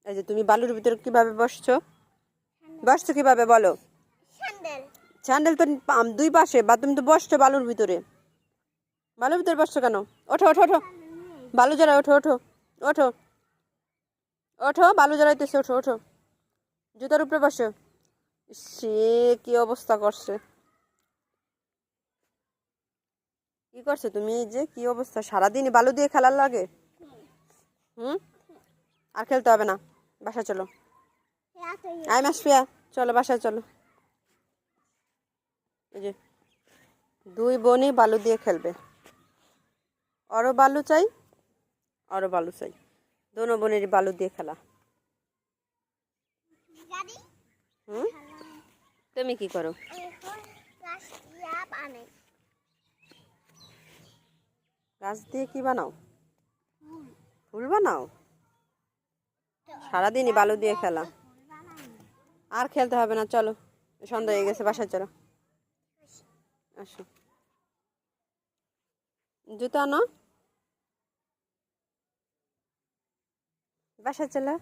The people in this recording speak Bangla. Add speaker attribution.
Speaker 1: এই যে তুমি বালুর ভিতরে কিভাবে বসছো কিভাবে বলো? স্যান্ডেল তো দুই পাশে, বা তুমি তো বসছো বালুর ভিতরে বসছো কেন? ওঠো ওঠো ওঠো, বালু জড়াই, ওঠো ওঠো ওঠো ওঠো, বালু জড়াইতেছে, ওঠো ওঠো, জুতার উপরে বসো। সে কি অবস্থা করছে, কি করছো তুমি? এই যে কি অবস্থা, সারাদিন বালু দিয়ে খেলার লাগে। হুম, আর খেলতে হবে না, বাসায় চলো। আই মাসফিয়া, চলো বাসায় চলো। এই যে দুই বোনই বালু দিয়ে খেলবে, আরো বালু চাই, আরো বালু চাই, দোনো বোনেরই বালু দিয়ে খেলা। হুম, তুমি কি করো? গাছ দিয়ে কি বানাও? ফুল বানাও? সারাদিনই বালু দিয়ে খেলা, আর খেলতে হবে না, চলো সন্ধ্যা হয়ে গেছে, বাসায় চলো। আসো, জুতো আনো, বাসায় চলো।